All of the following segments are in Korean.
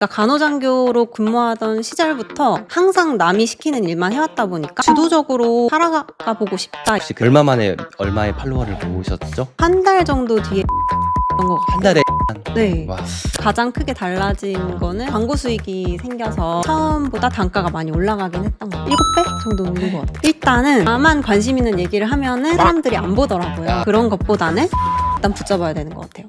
간호장교로 근무하던 시절부터 항상 남이 시키는 일만 해왔다 보니까 주도적으로 살아가 보고 싶다. 혹시 얼마 만에 얼마의 팔로워를 모으셨죠? 한 달 정도 뒤에 것 한 달에 네. 와. 가장 크게 달라진 거는 광고 수익이 생겨서 처음보다 단가가 많이 올라가긴 했던 것 같아요. 7배 정도 오른 것 같아요. 일단은 나만 관심 있는 얘기를 하면은 사람들이 안 보더라고요. 그런 것보다는 일단 붙잡아야 되는 것 같아요.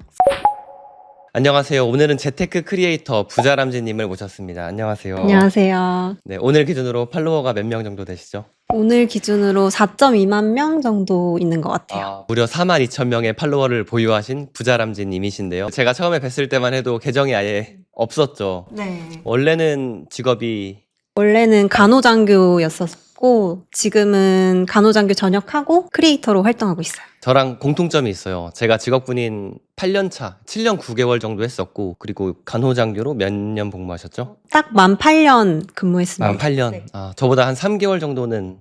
안녕하세요. 오늘은 재테크 크리에이터 부자람쥐님을 모셨습니다. 안녕하세요. 안녕하세요. 네, 오늘 기준으로 팔로워가 몇 명 정도 되시죠? 오늘 기준으로 4.2만 명 정도 있는 것 같아요. 무려 42,000명의 팔로워를 보유하신 부자람쥐님이신데요. 제가 처음에 뵀을 때만 해도 계정이 아예 없었죠. 네. 원래는 직업이 원래는 간호장교였었고 지금은 간호장교 전역하고 크리에이터로 활동하고 있어요. 저랑 공통점이 있어요. 제가 직업군인 8년차, 7년 9개월 정도 했었고, 그리고 간호장교로 몇 년 복무하셨죠? 딱 만 8년 근무했습니다. 8년. 네. 저보다 한 3개월 정도는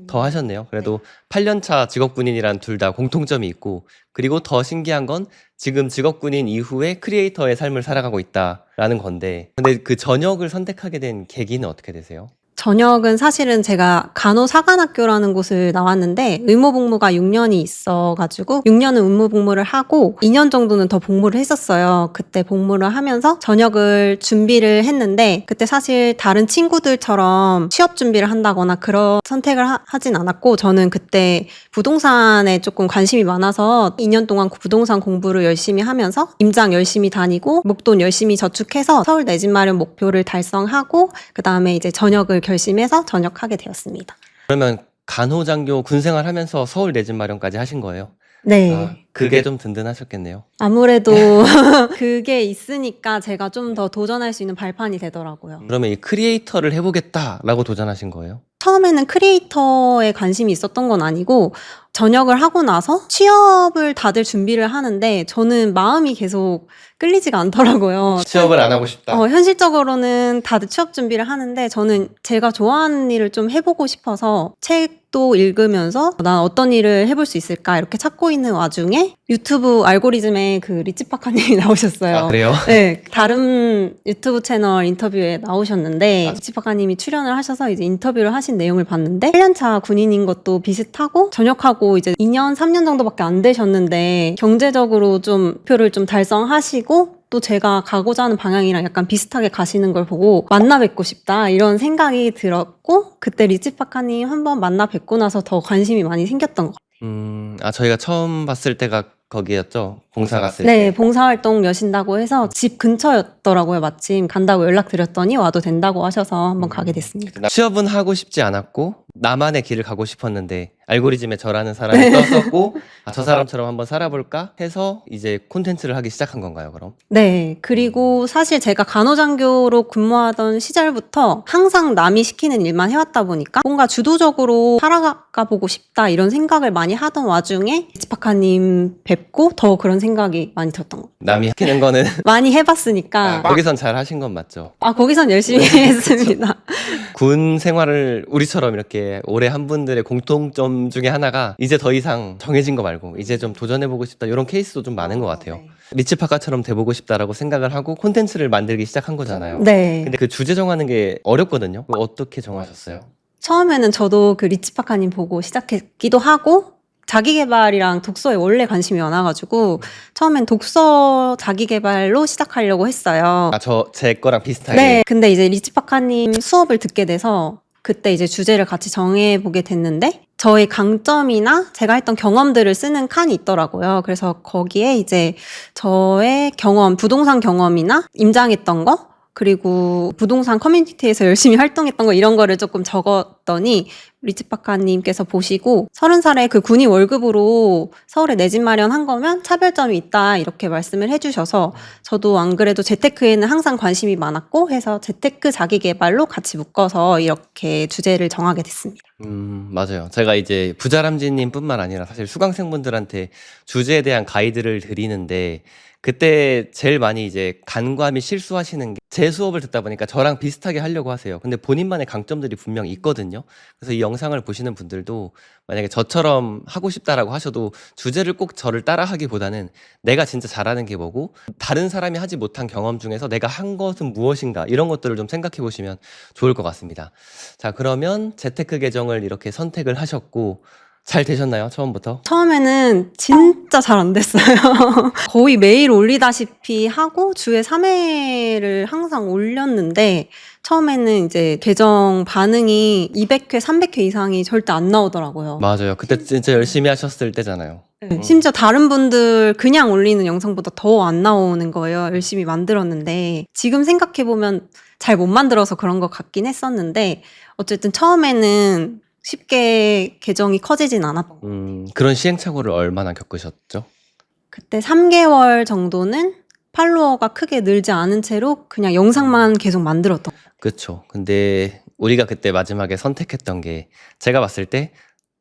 더 하셨네요. 그래도 8년차 직업군인이란 둘 다 공통점이 있고, 그리고 더 신기한 건 지금 직업군인 이후에 크리에이터의 삶을 살아가고 있다라는 건데, 근데 그 전역을 선택하게 된 계기는 어떻게 되세요? 전역은 사실은 제가 간호사관학교라는 곳을 나왔는데 의무복무가 6년이 있어가지고 6년은 의무복무를 하고 2년 정도는 더 복무를 했었어요. 그때 복무를 하면서 전역을 준비를 했는데 그때 사실 다른 친구들처럼 취업 준비를 한다거나 그런 선택을 하진 않았고 저는 그때 부동산에 조금 관심이 많아서 2년 동안 부동산 공부를 열심히 하면서 임장 열심히 다니고 목돈 열심히 저축해서 서울 내 집 마련 목표를 달성하고 그 다음에 이제 전역을 결심해서 전역하게 되었습니다. 그러면 간호장교 군생활 하면서 서울 내 집 마련까지 하신 거예요? 네. 그게 좀 든든하셨겠네요. 아무래도 그게 있으니까 제가 좀 더 도전할 수 있는 발판이 되더라고요. 그러면 이 크리에이터를 해보겠다라고 도전하신 거예요? 처음에는 크리에이터에 관심이 있었던 건 아니고 전역을 하고 나서 취업을 다들 준비를 하는데 저는 마음이 계속 끌리지가 않더라고요. 취업을 안 하고 싶다. 현실적으로는 다들 취업 준비를 하는데 저는 제가 좋아하는 일을 좀 해보고 싶어서 책도 읽으면서 난 어떤 일을 해볼 수 있을까 이렇게 찾고 있는 와중에 유튜브 알고리즘에 그 리치파카님이 나오셨어요. 그래요? 네, 다른 유튜브 채널 인터뷰에 나오셨는데 리치파카님이 출연을 하셔서 이제 인터뷰를 하신 내용을 봤는데 1년차 군인인 것도 비슷하고 전역하고 이제 2년, 3년 정도밖에 안 되셨는데 경제적으로 좀 목표를 좀 달성하시고 또 제가 가고자 하는 방향이랑 약간 비슷하게 가시는 걸 보고 만나 뵙고 싶다 이런 생각이 들었고 그때 리치파카님 한번 만나 뵙고 나서 더 관심이 많이 생겼던 것 같아요. 저희가 처음 봤을 때가 거기였죠? 봉사 갔을 네, 때. 봉사활동 여신다고 해서 집 근처였더라고요. 마침 간다고 연락드렸더니 와도 된다고 하셔서 한번 가게 됐습니다. 취업은 하고 싶지 않았고 나만의 길을 가고 싶었는데 알고리즘에 저라는 사람이 떴었고 저 사람처럼 한번 살아볼까 해서 이제 콘텐츠를 하기 시작한 건가요, 그럼? 네, 그리고 사실 제가 간호장교로 근무하던 시절부터 항상 남이 시키는 일만 해왔다 보니까 뭔가 주도적으로 살아가 보고 싶다 이런 생각을 많이 하던 와중에 리치파카님 뵙고 더 그런 생각이 많이 들었던 것 같아요. 남이 시키는 거는 많이 해봤으니까 거기선 잘 하신 건 맞죠? 거기선 열심히 했습니다. 군 생활을 우리처럼 이렇게 오래 한 분들의 공통점 중에 하나가 이제 더 이상 정해진 거 말고 이제 좀 도전해보고 싶다 이런 케이스도 좀 많은 것 같아요. 네. 리치파카처럼 돼보고 싶다라고 생각을 하고 콘텐츠를 만들기 시작한 거잖아요. 네. 근데 그 주제 정하는 게 어렵거든요. 그거 어떻게 정하셨어요? 처음에는 저도 그 리치파카님 보고 시작했기도 하고 자기계발이랑 독서에 원래 관심이 많아가지고 처음엔 독서 자기계발로 시작하려고 했어요. 제 거랑 비슷하게. 네. 근데 이제 리치파카님 수업을 듣게 돼서 그때 이제 주제를 같이 정해보게 됐는데 저의 강점이나 제가 했던 경험들을 쓰는 칸이 있더라고요. 그래서 거기에 이제 저의 경험, 부동산 경험이나 임장했던 거 그리고 부동산 커뮤니티에서 열심히 활동했던 거 이런 거를 조금 적었더니 리치파카님께서 보시고 30살에 그 군인 월급으로 서울에 내 집 마련한 거면 차별점이 있다 이렇게 말씀을 해주셔서 저도 안 그래도 재테크에는 항상 관심이 많았고 해서 재테크 자기계발로 같이 묶어서 이렇게 주제를 정하게 됐습니다. 맞아요. 제가 이제 부자람쥐님 뿐만 아니라 사실 수강생분들한테 주제에 대한 가이드를 드리는데 그때 제일 많이 이제 간과 및 실수하시는 게 제 수업을 듣다 보니까 저랑 비슷하게 하려고 하세요. 근데 본인만의 강점들이 분명히 있거든요. 있거든요. 그래서 이 영상을 보시는 분들도 만약에 저처럼 하고 싶다라고 하셔도 주제를 꼭 저를 따라하기보다는 내가 진짜 잘하는 게 뭐고 다른 사람이 하지 못한 경험 중에서 내가 한 것은 무엇인가 이런 것들을 좀 생각해 보시면 좋을 것 같습니다. 자, 그러면 재테크 계정을 이렇게 선택을 하셨고 잘 되셨나요? 처음부터? 처음에는 진짜 잘 안 됐어요. 거의 매일 올리다시피 하고 주에 3회를 항상 올렸는데 처음에는 이제 계정 반응이 200회, 300회 이상이 절대 안 나오더라고요. 맞아요. 그때 진짜 열심히 하셨을 때잖아요. 네, 심지어 다른 분들 그냥 올리는 영상보다 더 안 나오는 거예요. 열심히 만들었는데 지금 생각해보면 잘 못 만들어서 그런 것 같긴 했었는데 어쨌든 처음에는 쉽게 계정이 커지진 않았던 것 같아요. 그런 시행착오를 얼마나 겪으셨죠? 그때 3개월 정도는 팔로워가 크게 늘지 않은 채로 그냥 영상만 계속 만들었던 것 같아요. 그쵸. 근데 우리가 그때 마지막에 선택했던 게 제가 봤을 때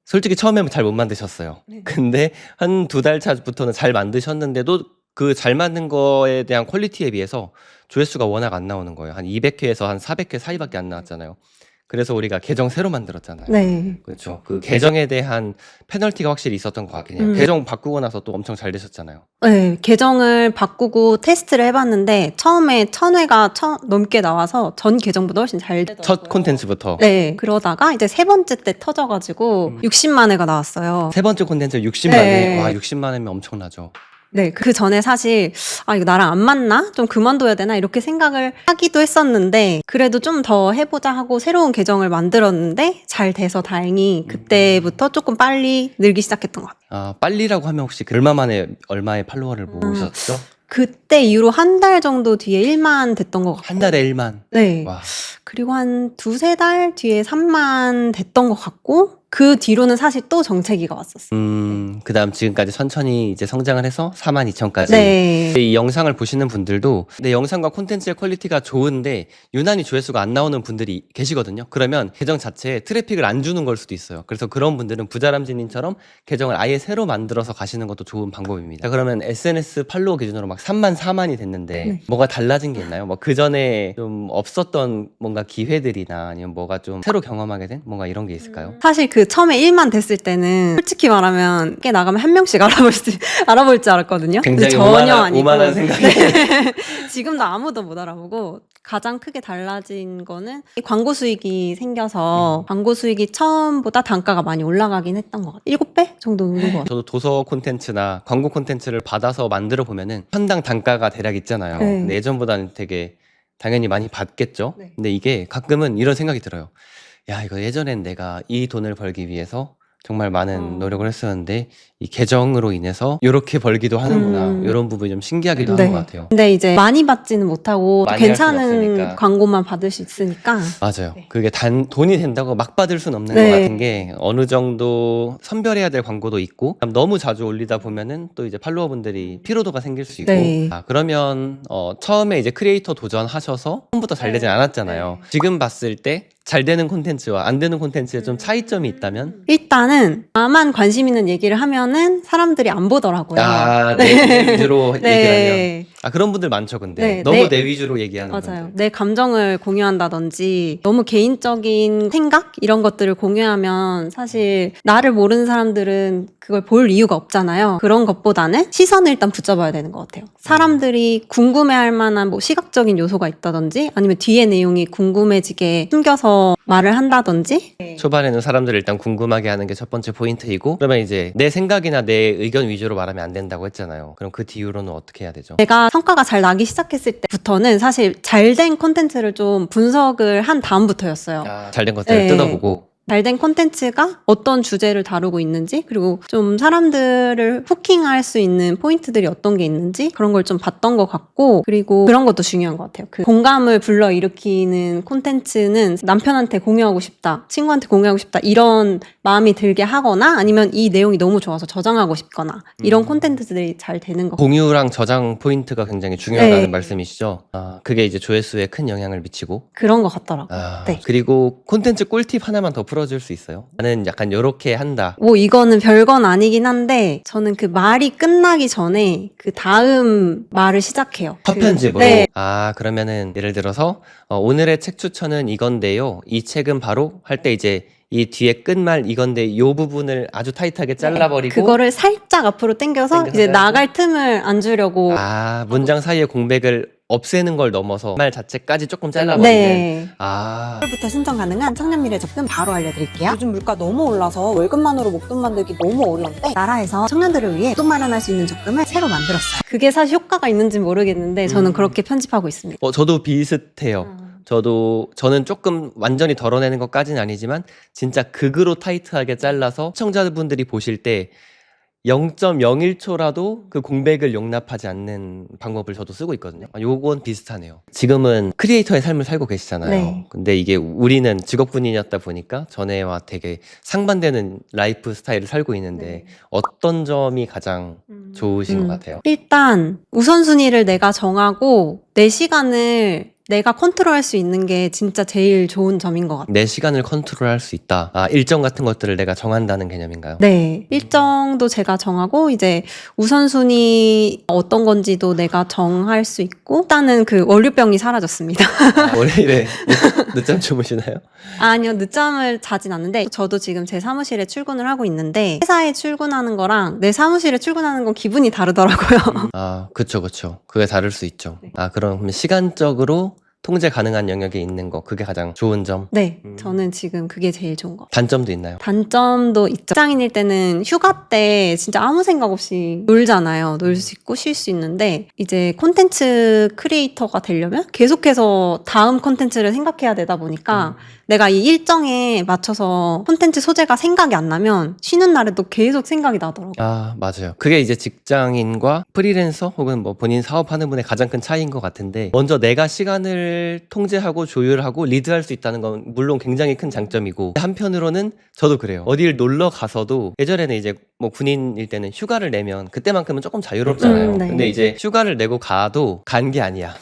솔직히 처음에는 잘 못 만드셨어요. 네. 근데 한 2달 차부터는 잘 만드셨는데도 그 잘 만든 거에 대한 퀄리티에 비해서 조회수가 워낙 안 나오는 거예요. 한 200회에서 한 400회 사이밖에 안 나왔잖아요. 그래서 우리가 계정 새로 만들었잖아요. 네. 그렇죠. 그 계정에 대한 페널티가 확실히 있었던 것 같긴 해요. 계정 바꾸고 나서 또 엄청 잘 되셨잖아요. 네, 계정을 바꾸고 테스트를 해봤는데 처음에 1000회가 넘게 나와서 전 계정보다 훨씬 잘 되더라고요. 첫 콘텐츠부터. 네, 그러다가 이제 세 번째 때 터져가지고 60만 회가 나왔어요. 세 번째 콘텐츠 60만 네. 회. 와, 60만 회면 엄청나죠. 네, 그 전에 사실 이거 나랑 안 맞나? 좀 그만둬야 되나? 이렇게 생각을 하기도 했었는데 그래도 좀 더 해보자 하고 새로운 계정을 만들었는데 잘 돼서 다행히 그때부터 조금 빨리 늘기 시작했던 것 같아요. 아, 빨리라고 하면 혹시 얼마 만에 얼마의 팔로워를 모으셨죠? 그때 이후로 한 달 정도 뒤에 1만 됐던 것 같고 한 달에 1만. 네. 와. 그리고 한 두세 달 뒤에 3만 됐던 것 같고 그 뒤로는 사실 또 정체기가 왔었어요. 그다음 지금까지 천천히 이제 성장을 해서 42,000까지. 네. 이 영상을 보시는 분들도 내 영상과 콘텐츠의 퀄리티가 좋은데 유난히 조회수가 안 나오는 분들이 계시거든요. 그러면 계정 자체에 트래픽을 안 주는 걸 수도 있어요. 그래서 그런 분들은 부자람쥐님처럼 계정을 아예 새로 만들어서 가시는 것도 좋은 방법입니다. 자, 그러면 SNS 팔로워 기준으로 막 3만, 4만이 됐는데 네. 뭐가 달라진 게 있나요? 뭐 그 전에 좀 없었던 뭔가 기회들이나 아니면 뭐가 좀 새로 경험하게 된 뭔가 이런 게 있을까요? 사실 그 처음에 1만 됐을 때는 솔직히 말하면 꽤 나가면 한 명씩 알아볼 줄 알았거든요. 근데 굉장히 전혀 아니고 오만한 생각이. 지금도 아무도 못 알아보고 가장 크게 달라진 거는 광고 수익이 생겨서 광고 수익이 처음보다 단가가 많이 올라가긴 했던 것 같아요. 7배 정도 오른 것 같아요. 저도 도서 콘텐츠나 광고 콘텐츠를 받아서 만들어 보면은 편당 단가가 대략 있잖아요. 네. 근데 예전보다는 되게 당연히 많이 받겠죠. 네. 근데 이게 가끔은 이런 생각이 들어요. 야, 이거 예전엔 내가 이 돈을 벌기 위해서 정말 많은 노력을 했었는데 이 계정으로 인해서 이렇게 벌기도 하는구나. 이런 부분이 좀 신기하기도 한 것 같아요. 근데 이제 많이 받지는 못하고 많이 할 수는 괜찮은 없으니까. 광고만 받을 수 있으니까 맞아요. 네. 그게 돈이 된다고 막 받을 순 없는 네. 것 같은 게 어느 정도 선별해야 될 광고도 있고 너무 자주 올리다 보면은 또 이제 팔로워분들이 피로도가 생길 수 있고 네. 그러면 처음에 이제 크리에이터 도전하셔서 처음부터 잘 되진 않았잖아요. 지금 봤을 때 잘 되는 콘텐츠와 안 되는 콘텐츠에 좀 차이점이 있다면? 일단은 나만 관심 있는 얘기를 하면은 사람들이 안 보더라고요. 내 위주로 얘기를 하면. 네. 그런 분들 많죠, 근데. 네, 너무 내 위주로 얘기하는 맞아요. 분들. 내 감정을 공유한다든지 너무 개인적인 생각 이런 것들을 공유하면 사실 나를 모르는 사람들은 그걸 볼 이유가 없잖아요. 그런 것보다는 시선을 일단 붙잡아야 되는 것 같아요. 사람들이 궁금해할 만한 뭐 시각적인 요소가 있다든지 아니면 뒤에 내용이 궁금해지게 숨겨서 말을 한다든지 초반에는 사람들을 일단 궁금하게 하는 게 첫 번째 포인트이고 그러면 이제 내 생각이나 내 의견 위주로 말하면 안 된다고 했잖아요. 그럼 그 뒤로는 어떻게 해야 되죠? 내가 성과가 잘 나기 시작했을 때부터는 사실 잘된 콘텐츠를 좀 분석을 한 다음부터였어요. 잘된 것들을 네. 뜯어보고 잘된 콘텐츠가 어떤 주제를 다루고 있는지 그리고 좀 사람들을 후킹할 수 있는 포인트들이 어떤 게 있는지 그런 걸 좀 봤던 것 같고 그리고 그런 것도 중요한 것 같아요. 그 공감을 불러일으키는 콘텐츠는 남편한테 공유하고 싶다, 친구한테 공유하고 싶다 이런 마음이 들게 하거나 아니면 이 내용이 너무 좋아서 저장하고 싶거나 이런 콘텐츠들이 잘 되는 것 같아요. 공유랑 저장 포인트가 굉장히 중요하다는 네. 말씀이시죠? 그게 이제 조회수에 큰 영향을 미치고 그런 것 같더라고요. 네. 그리고 콘텐츠 꿀팁 하나만 더 풀어줄 수 있어요? 나는 약간 요렇게 한다. 뭐 이거는 별건 아니긴 한데 저는 그 말이 끝나기 전에 그 다음 말을 시작해요. 첫 편집으로? 네. 아, 그러면은 예를 들어서 오늘의 책 추천은 이건데요. 이 책은 바로 할 때 이제 이 뒤에 끝말 이건데 요 부분을 아주 타이트하게 잘라버리고 그거를 살짝 앞으로 당겨서 이제 자르고? 나갈 틈을 안 주려고. 아, 문장 사이에 공백을 없애는 걸 넘어서 말 자체까지 조금 잘라버리는. 네. 아, 부터 신청 가능한 청년미래 적금 바로 알려드릴게요. 요즘 물가 너무 올라서 월급만으로 목돈 만들기 너무 어려운데 나라에서 청년들을 위해 목돈 마련할 수 있는 적금을 새로 만들었어요. 그게 사실 효과가 있는지 모르겠는데 저는 그렇게 편집하고 있습니다. 저도 비슷해요. 저는 조금 완전히 덜어내는 것까지는 아니지만 진짜 극으로 타이트하게 잘라서 시청자분들이 보실 때 0.01초라도 그 공백을 용납하지 않는 방법을 저도 쓰고 있거든요. 요건 비슷하네요. 지금은 크리에이터의 삶을 살고 계시잖아요. 네. 근데 이게 우리는 직업군인이었다 보니까 전에와 되게 상반되는 라이프 스타일을 살고 있는데 어떤 점이 가장 좋으신 것 같아요? 일단 우선순위를 내가 정하고 내 시간을 내가 컨트롤할 수 있는 게 진짜 제일 좋은 점인 것 같아요. 내 시간을 컨트롤할 수 있다. 아, 일정 같은 것들을 내가 정한다는 개념인가요? 네. 일정도 제가 정하고 이제 우선순위 어떤 건지도 내가 정할 수 있고 일단은 그 월요병이 사라졌습니다. 아, 월요일에 늦잠 주무시나요? 아니요. 늦잠을 자진 않는데 저도 지금 제 사무실에 출근을 하고 있는데 회사에 출근하는 거랑 내 사무실에 출근하는 건 기분이 다르더라고요. 아, 그쵸. 그게 다를 수 있죠. 아, 그럼 시간적으로 통제 가능한 영역에 있는 거, 그게 가장 좋은 점. 네. 저는 지금 그게 제일 좋은 것 같아요. 단점도 있나요? 단점도 있죠. 직장인일 때는 휴가 때 진짜 아무 생각 없이 놀잖아요. 놀 수 있고 쉴 수 있는데 이제 콘텐츠 크리에이터가 되려면 계속해서 다음 콘텐츠를 생각해야 되다 보니까 내가 이 일정에 맞춰서 콘텐츠 소재가 생각이 안 나면 쉬는 날에도 계속 생각이 나더라고요. 아, 맞아요. 그게 이제 직장인과 프리랜서 혹은 뭐 본인 사업하는 분의 가장 큰 차이인 것 같은데 먼저 내가 시간을 통제하고 조율하고 리드할 수 있다는 건 물론 굉장히 큰 장점이고 한편으로는 저도 그래요. 어딜 놀러 가서도 예전에는 이제 뭐 군인일 때는 휴가를 내면 그때만큼은 조금 자유롭잖아요. 네. 근데 이제 휴가를 내고 가도 간 게 아니야.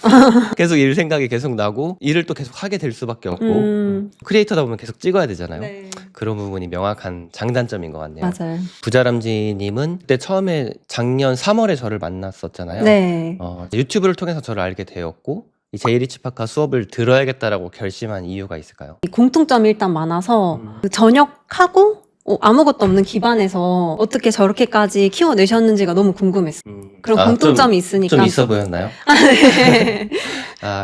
계속 일 생각이 계속 나고 일을 또 계속 하게 될 수밖에 없고 크리에이터다 보면 계속 찍어야 되잖아요. 네. 그런 부분이 명확한 장단점인 것 같네요. 맞아요. 부자람쥐님은 그때 처음에 작년 3월에 저를 만났었잖아요. 네. 유튜브를 통해서 저를 알게 되었고 이 제이리치파카 수업을 들어야겠다라고 결심한 이유가 있을까요? 이 공통점이 일단 많아서 그 전역하고 아무것도 없는 기반에서 어떻게 저렇게까지 키워내셨는지가 너무 궁금했어요. 그런 공통점이 있으니까. 좀 있어 보였나요? 네.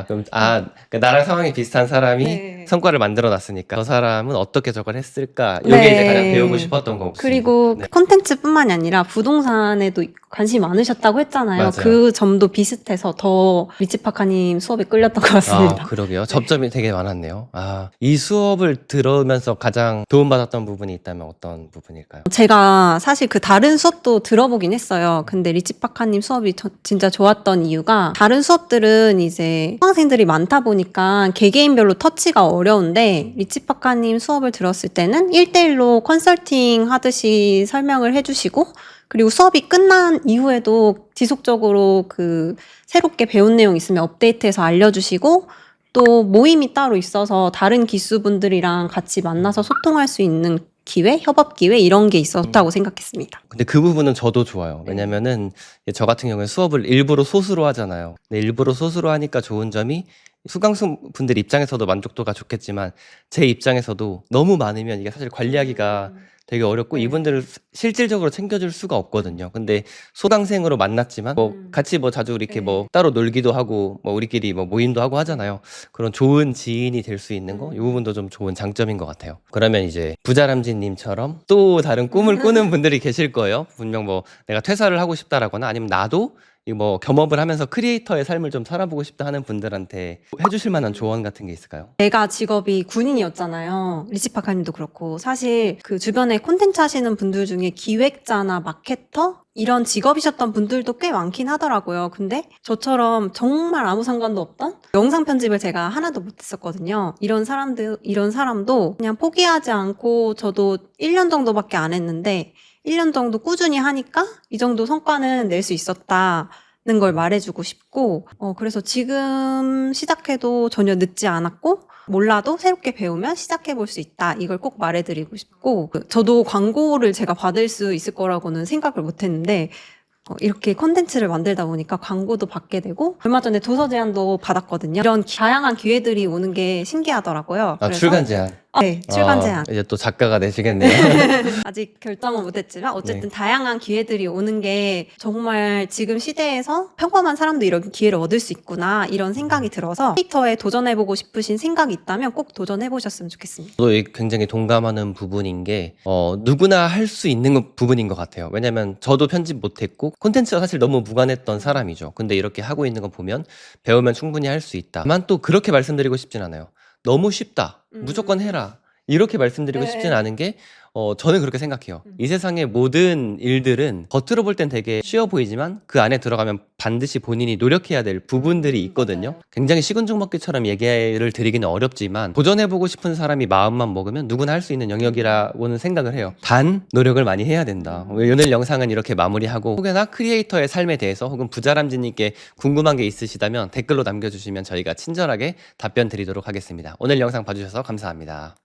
그러니까 나랑 상황이 비슷한 사람이 네. 성과를 만들어 놨으니까 저 사람은 어떻게 저걸 했을까? 이게 네. 이제 가장 배우고 싶었던 거고. 그리고 네. 콘텐츠뿐만이 아니라 부동산에도 관심이 많으셨다고 했잖아요. 맞아요. 그 점도 비슷해서 더 리치파카님 수업에 끌렸던 것 같습니다. 그러게요. 접점이 되게 많았네요. 이 수업을 들으면서 가장 도움받았던 부분이 있다면 어떤 부분일까요? 제가 사실 그 다른 수업도 들어보긴 했어요. 근데 리치파카님 수업이 진짜 좋았던 이유가 다른 수업들은 이제 수강생들이 많다 보니까 개개인별로 터치가 어려운데 리치파카님 수업을 들었을 때는 1대1로 컨설팅 하듯이 설명을 해주시고 그리고 수업이 끝난 이후에도 지속적으로 그 새롭게 배운 내용 있으면 업데이트해서 알려주시고 또 모임이 따로 있어서 다른 기수분들이랑 같이 만나서 소통할 수 있는 기회, 협업 기회 이런 게 있었다고 생각했습니다. 근데 그 부분은 저도 좋아요. 왜냐면은 저 같은 경우에 수업을 일부러 소수로 하잖아요. 근데 일부러 소수로 하니까 좋은 점이 수강생분들 입장에서도 만족도가 좋겠지만 제 입장에서도 너무 많으면 이게 사실 관리하기가 되게 어렵고 이분들을 실질적으로 챙겨줄 수가 없거든요. 근데 소강생으로 만났지만 뭐 같이 뭐 자주 이렇게 뭐 따로 놀기도 하고 뭐 우리끼리 뭐 모임도 하고 하잖아요. 그런 좋은 지인이 될 수 있는 거, 이 부분도 좀 좋은 장점인 것 같아요. 그러면 이제 부자람쥐님처럼 또 다른 꿈을 꾸는 분들이 계실 거예요. 분명 뭐 내가 퇴사를 하고 싶다라거나 아니면 나도 이 뭐 겸업을 하면서 크리에이터의 삶을 좀 살아보고 싶다 하는 분들한테 해주실 만한 조언 같은 게 있을까요? 제가 직업이 군인이었잖아요. 리치파카님도 그렇고 사실 그 주변에 콘텐츠 하시는 분들 중에 기획자나 마케터 이런 직업이셨던 분들도 꽤 많긴 하더라고요. 근데 저처럼 정말 아무 상관도 없던 영상 편집을 제가 하나도 못했었거든요. 이런 사람도 그냥 포기하지 않고 저도 1년 정도밖에 안 했는데 1년 정도 꾸준히 하니까 이 정도 성과는 낼 수 있었다. 걸 말해주고 싶고, 그래서 지금 시작해도 전혀 늦지 않았고, 몰라도 새롭게 배우면 시작해볼 수 있다. 이걸 꼭 말해드리고 싶고, 저도 광고를 제가 받을 수 있을 거라고는 생각을 못 했는데, 이렇게 콘텐츠를 만들다 보니까 광고도 받게 되고, 얼마 전에 도서 제안도 받았거든요. 이런 다양한 기회들이 오는 게 신기하더라고요. 아, 출간 제안. 네, 출간 제안. 이제 또 작가가 되시겠네요. 아직 결정은 못했지만 어쨌든 다양한 기회들이 오는 게 정말 지금 시대에서 평범한 사람도 이런 기회를 얻을 수 있구나 이런 생각이 들어서 크리에이터에 도전해보고 싶으신 생각이 있다면 꼭 도전해보셨으면 좋겠습니다. 저도 굉장히 동감하는 부분인 게 누구나 할 수 있는 부분인 것 같아요. 왜냐면 저도 편집 못했고 콘텐츠가 사실 너무 무관했던 사람이죠. 근데 이렇게 하고 있는 거 보면 배우면 충분히 할 수 있다. 다만 또 그렇게 말씀드리고 싶진 않아요. 너무 쉽다. 무조건 해라. 이렇게 말씀드리고 네. 싶진 않은 게 저는 그렇게 생각해요. 이 세상의 모든 일들은 겉으로 볼 땐 되게 쉬워 보이지만 그 안에 들어가면 반드시 본인이 노력해야 될 부분들이 있거든요. 굉장히 식은죽 먹기처럼 얘기를 드리기는 어렵지만 도전해보고 싶은 사람이 마음만 먹으면 누구나 할 수 있는 영역이라고는 생각을 해요. 단 노력을 많이 해야 된다. 오늘 영상은 이렇게 마무리하고 혹여나 크리에이터의 삶에 대해서 혹은 부자람쥐님께 궁금한 게 있으시다면 댓글로 남겨주시면 저희가 친절하게 답변 드리도록 하겠습니다. 오늘 영상 봐주셔서 감사합니다.